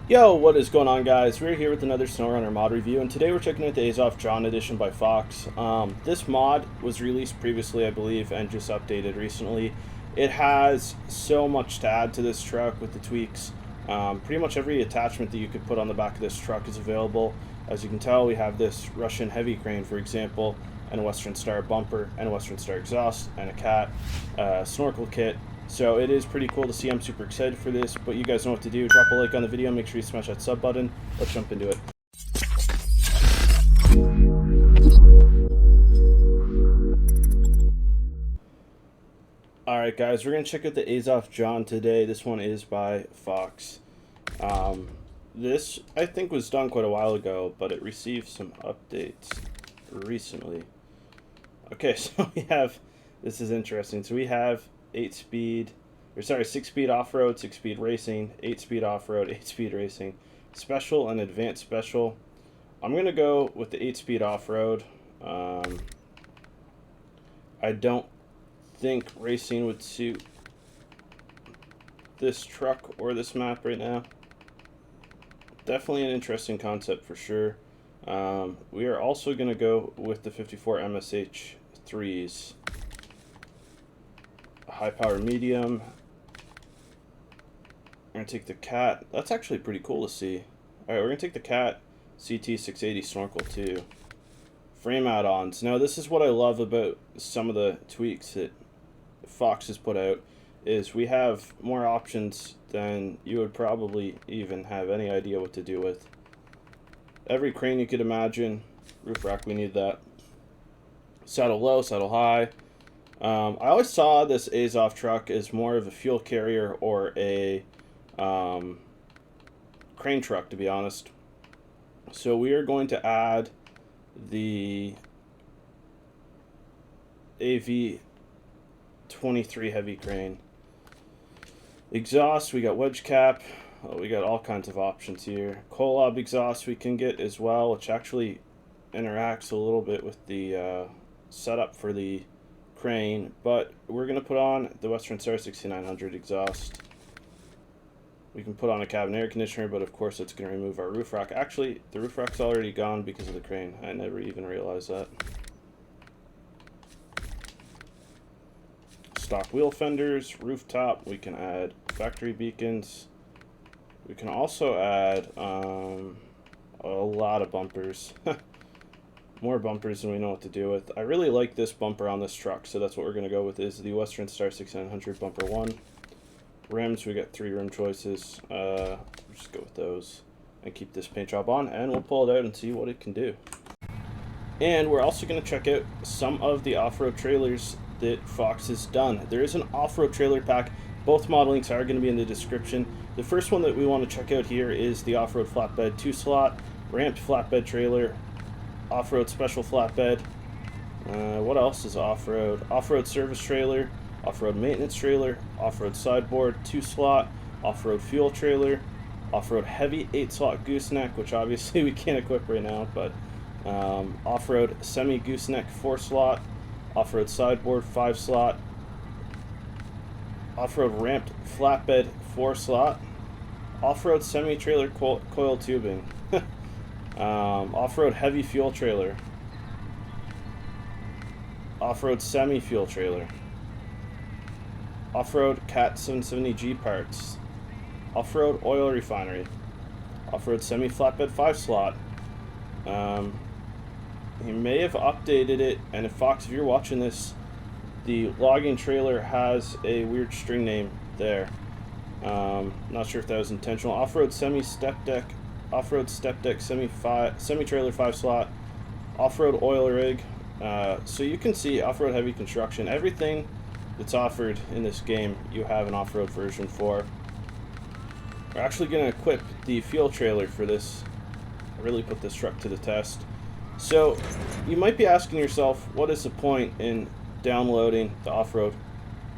Yo, what is going on, guys? We're here with another SnowRunner mod review, and today we're checking out the Azov John edition by Fox. This mod was released previously, I believe, and just updated recently. It has so much to add to this truck with the tweaks. Pretty much every attachment that you could put on the back of this truck is available. As you can tell, we have this Russian heavy crane, for example, and a Western Star bumper, and a Western Star exhaust, and a cat snorkel kit. So it is pretty cool to see. I'm super excited for this, but you guys know what to do. Drop a like on the video, make sure you smash that sub button. Let's jump into it. Alright guys, we're going to check out the Azov John today. This one is by Fox. This, I think, was done quite a while ago, but it received some updates recently. Okay, so we have, this is interesting. So we have 6-speed off-road, 6-speed racing, 8-speed off-road, 8-speed racing, special and advanced special. I'm going to go with the 8-speed off-road. I don't think racing would suit this truck or this map right now. Definitely an interesting concept for sure. We are also going to go with the 54 MSH 3s. High power medium. We're going to take the cat. That's actually pretty cool to see. Alright, we're going to take the cat CT 680 snorkel too. Frame add-ons. Now this is what I love about some of the tweaks that Fox has put out, is we have more options than you would probably even have any idea what to do with. Every crane you could imagine. Roof rack, we need that. Saddle low, saddle high. I always saw this Azov truck as more of a fuel carrier or a crane truck, to be honest. So we are going to add the AV23 heavy crane. Exhaust, we got wedge cap. We got all kinds of options here. Kolob exhaust we can get as well, which actually interacts a little bit with the setup for the crane, but we're going to put on the Western Star 6900 exhaust. We can put on a cabin air conditioner, but of course it's going to remove our roof rack. Actually, the roof rack's already gone because of the crane. I never even realized that. Stock wheel fenders, rooftop. We can add factory beacons. We can also add a lot of bumpers. More bumpers than we know what to do with. I really like this bumper on this truck, so that's what we're going to go with, is the Western Star 6900 bumper 1. Rims, we got 3 rim choices. We'll just go with those and keep this paint job on, and we'll pull it out and see what it can do. And we're also going to check out some of the off-road trailers that Fox has done. There is an off-road trailer pack. Both mod links are going to be in the description. The first one that we want to check out here is the off-road flatbed 2-slot, ramped flatbed trailer, off-road special flatbed. What else is off-road? Off-road service trailer, off-road maintenance trailer, off-road sideboard 2-slot, off-road fuel trailer, off-road heavy 8-slot gooseneck, which obviously we can't equip right now, but off-road semi gooseneck 4-slot, off-road sideboard 5-slot, off-road ramped flatbed 4-slot, off-road semi-trailer coil tubing. Off-road heavy fuel trailer, off-road semi-fuel trailer, off-road Cat 770G parts, off-road oil refinery, off-road semi-flatbed 5-slot. He may have updated it, and if Fox, if you're watching this, the logging trailer has a weird string name there. Not sure if that was intentional. Off-road semi-step deck, off-road step deck semi-trailer 5-slot, off-road oil rig. So you can see off-road heavy construction. Everything that's offered in this game, you have an off-road version for. We're actually going to equip the fuel trailer for this. Really put this truck to the test. So you might be asking yourself, what is the point in downloading the off-road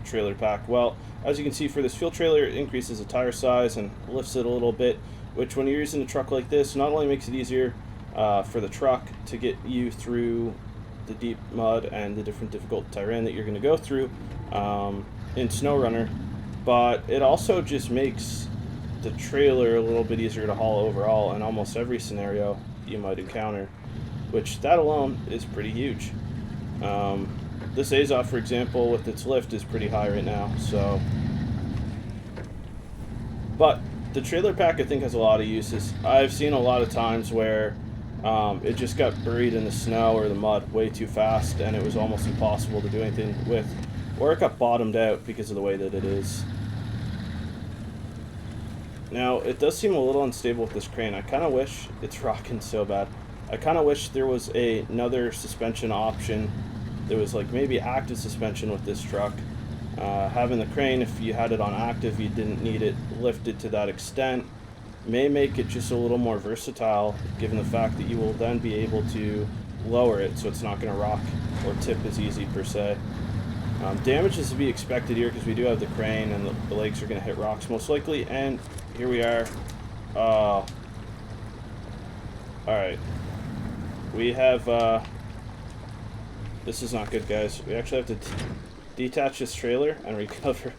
trailer pack? Well, as you can see, for this fuel trailer, it increases the tire size and lifts it a little bit, which when you're using a truck like this, not only makes it easier for the truck to get you through the deep mud and the different difficult terrain that you're going to go through in SnowRunner, but it also just makes the trailer a little bit easier to haul overall in almost every scenario you might encounter, which that alone is pretty huge. This Azov, for example, with its lift is pretty high right now, so... But the trailer pack, I think, has a lot of uses. I've seen a lot of times where it just got buried in the snow or the mud way too fast, and it was almost impossible to do anything with. Or it got bottomed out because of the way that it is. Now, it does seem a little unstable with this crane. I kind of wish... It's rocking so bad. I kind of wish there was another suspension option. There was like maybe active suspension with this truck. Having the crane, if you had it on active, you didn't need it lifted to that extent. May make it just a little more versatile, given the fact that you will then be able to lower it so it's not going to rock or tip as easy per se. Damage is to be expected here because we do have the crane and the legs are going to hit rocks most likely. And here we are. Alright. We have... this is not good, guys. We actually have to detach this trailer and recover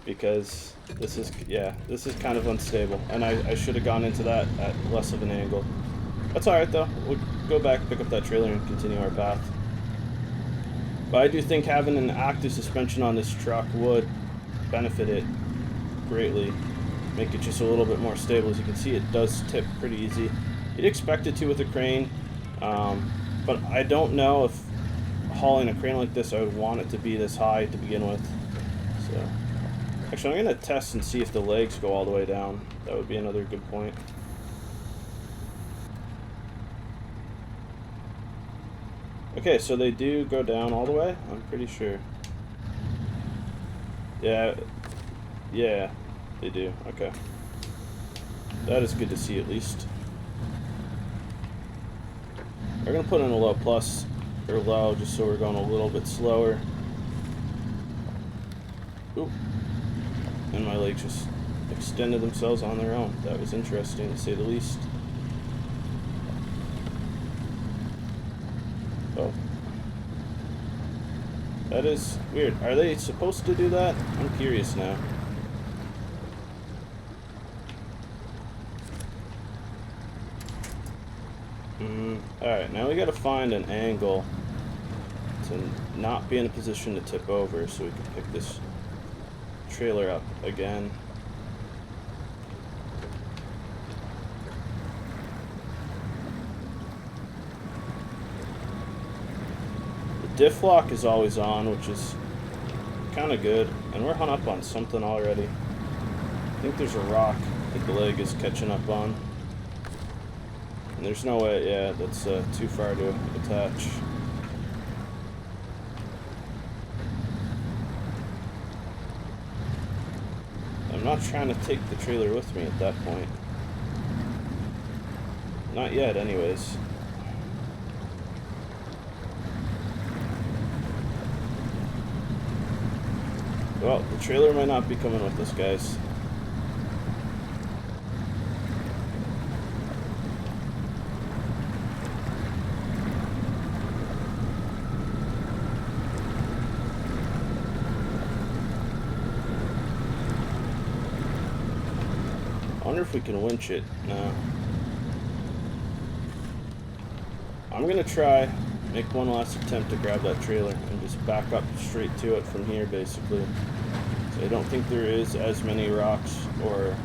because this is, yeah, this is kind of unstable. And I should have gone into that at less of an angle. That's alright, though. We'll go back, pick up that trailer, and continue our path. But I do think having an active suspension on this truck would benefit it greatly. Make it just a little bit more stable. As you can see, it does tip pretty easy. You'd expect it to with a crane, but I don't know if hauling a crane like this, I would want it to be this high to begin with. So, actually, I'm going to test and see if the legs go all the way down. That would be another good point. Okay, so they do go down all the way? I'm pretty sure. Yeah, they do. Okay. That is good to see, at least. We're going to put in a low plus, or low, just so we're going a little bit slower. Oop. And my legs just extended themselves on their own. That was interesting, to say the least. Oh. That is weird. Are they supposed to do that? I'm curious now. Alright, now we gotta find an angle to not be in a position to tip over so we can pick this trailer up again. Diff lock is always on, which is kind of good, and we're hung up on something already. I think there's a rock that the leg is catching up on. And there's no way, yeah, that's too far to attach. I'm not trying to take the trailer with me at that point. Not yet, anyways. Well, the trailer might not be coming with us, guys. I wonder if we can winch it. No. I'm gonna try, make one last attempt to grab that trailer and just back up straight to it from here, basically. So I don't think there is as many rocks or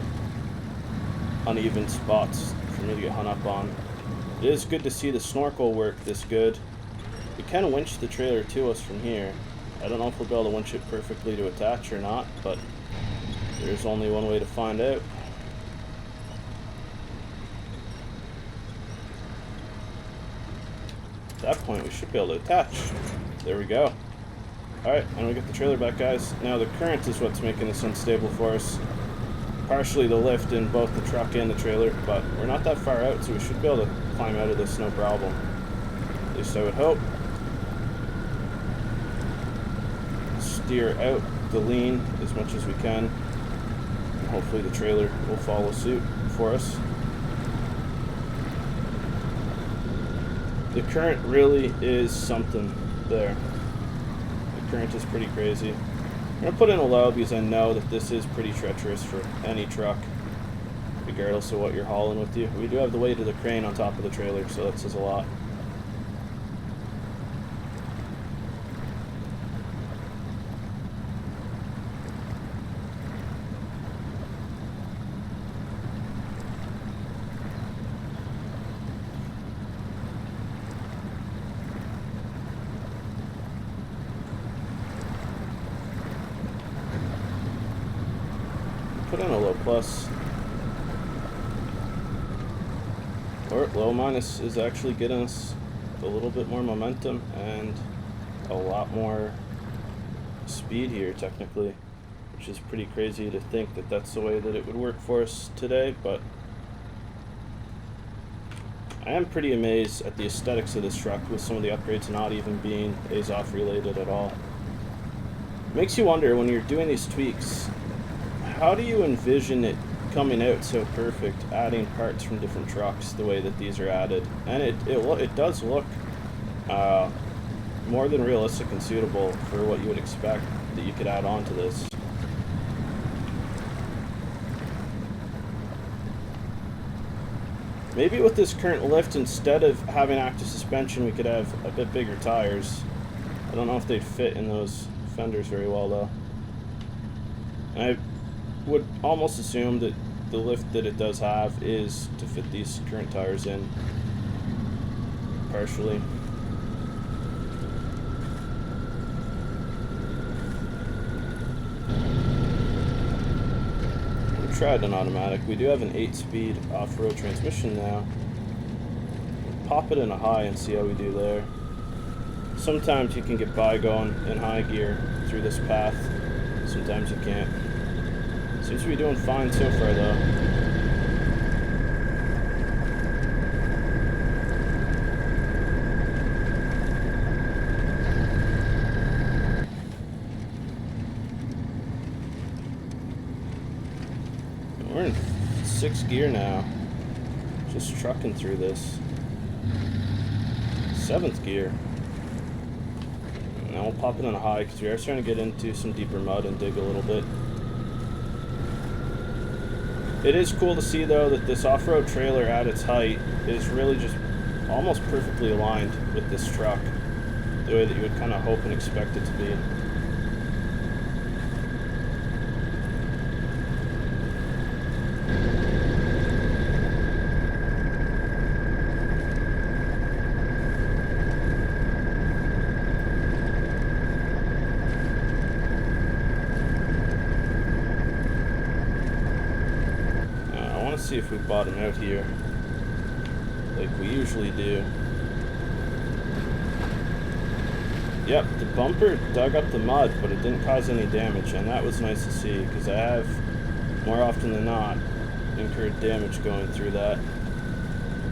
uneven spots for me to get hung up on. It is good to see the snorkel work this good. We can winch the trailer to us from here. I don't know if we'll be able to winch it perfectly to attach or not, but there's only one way to find out. At that point, we should be able to attach. There we go. Alright, and we get the trailer back, guys. Now, the current is what's making this unstable for us. Partially the lift in both the truck and the trailer, but we're not that far out, so we should be able to climb out of this no problem. At least I would hope. Steer out the lean as much as we can. And hopefully the trailer will follow suit for us. The current really is something there. The current is pretty crazy. I'm going to put in a low because I know that this is pretty treacherous for any truck. regardless of what you're hauling with you. We do have the weight of the crane on top of the trailer, so that says a lot. Put in a low plus. Or low minus is actually getting us a little bit more momentum and a lot more speed here technically, which is pretty crazy to think that that's the way that it would work for us today, but I am pretty amazed at the aesthetics of this truck with some of the upgrades not even being Azov related at all. Makes you wonder when you're doing these tweaks, how do you envision it coming out so perfect, adding parts from different trucks the way that these are added? And it does look more than realistic and suitable for what you would expect that you could add on to this. Maybe with this current lift, instead of having active suspension, we could have a bit bigger tires. I don't know if they'd fit in those fenders very well though. And I would almost assume that the lift that it does have is to fit these current tires in partially. We tried an automatic. We do have an 8-speed off-road transmission now. Pop it in a high and see how we do there. Sometimes you can get by going in high gear through this path. Sometimes you can't. Seems to be doing fine so far though. We're in 6th gear now. Just trucking through this. 7th gear. Now we'll pop it in a high because we are starting to get into some deeper mud and dig a little bit. It is cool to see though that this off-road trailer at its height is really just almost perfectly aligned with this truck, the way that you would kind of hope and expect it to be. See if we bottom out here like we usually do. Yep, the bumper dug up the mud, but it didn't cause any damage, and that was nice to see because I have more often than not incurred damage going through that.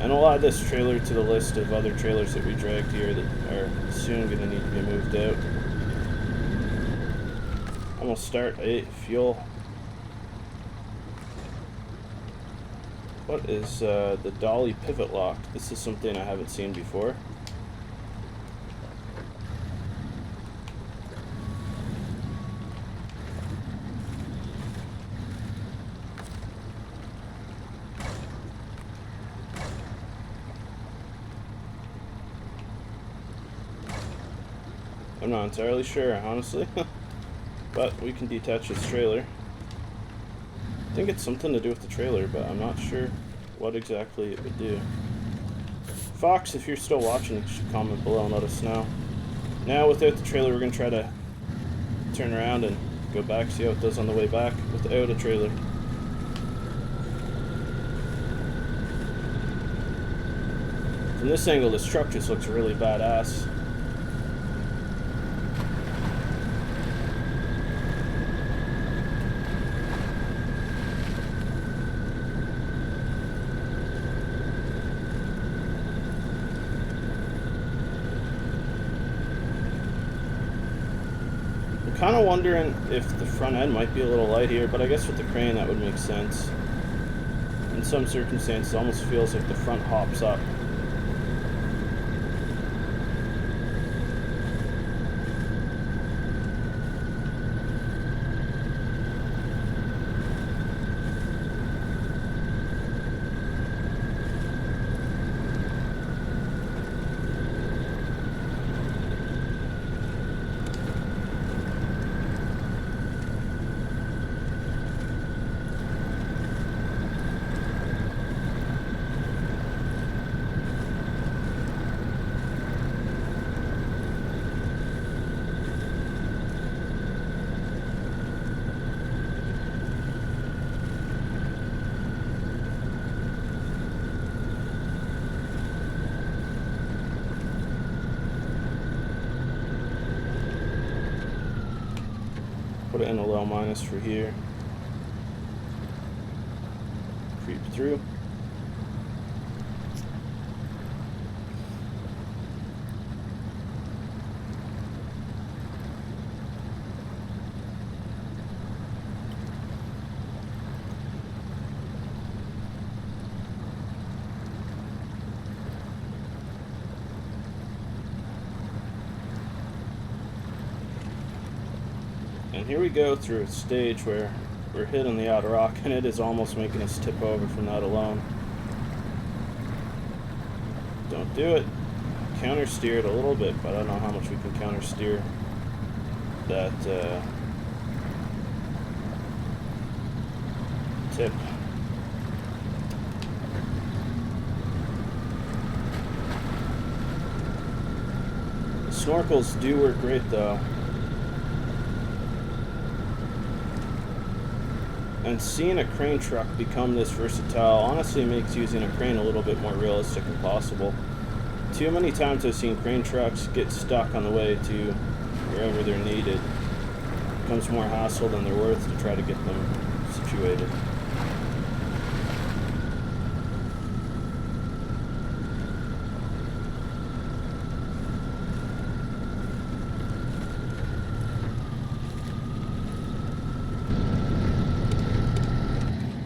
And we'll add this trailer to the list of other trailers that we dragged here that are soon going to need to be moved out. I'm going to start a fuel. What is the dolly pivot lock? This is something I haven't seen before. I'm not entirely sure, honestly, but we can detach this trailer. I think it's something to do with the trailer, but I'm not sure what exactly it would do. Fox, if you're still watching, you should comment below and let us know. Now, without the trailer, we're going to try to turn around and go back, see how it does on the way back without a trailer. From this angle, this truck just looks really badass. Kind of wondering if the front end might be a little light here, but I guess with the crane that would make sense. In some circumstances, it almost feels like the front hops up. put it in a low minus for here. Creep through. And here we go through a stage where we're hitting the outer rock, and it is almost making us tip over from that alone. Don't do it. Counter steer it a little bit, but I don't know how much we can counter steer that tip. The snorkels do work great though. And seeing a crane truck become this versatile honestly makes using a crane a little bit more realistic and possible. Too many times I've seen crane trucks get stuck on the way to wherever they're needed. It becomes more hassle than they're worth to try to get them situated.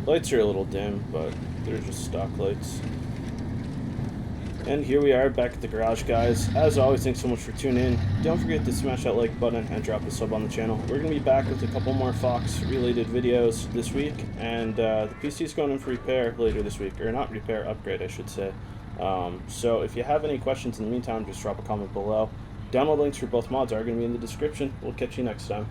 Lights are a little dim, but they're just stock lights. And here we are back at the garage, guys. As always, thanks so much for tuning in. Don't forget to smash that like button and drop a sub on the channel. We're going to be back with a couple more Fox related videos this week, and the PC is going in for repair later this week, or not repair, upgrade I should say. So if you have any questions in the meantime, just drop a comment below. Download links for both mods are going to be in the description. We'll catch you next time.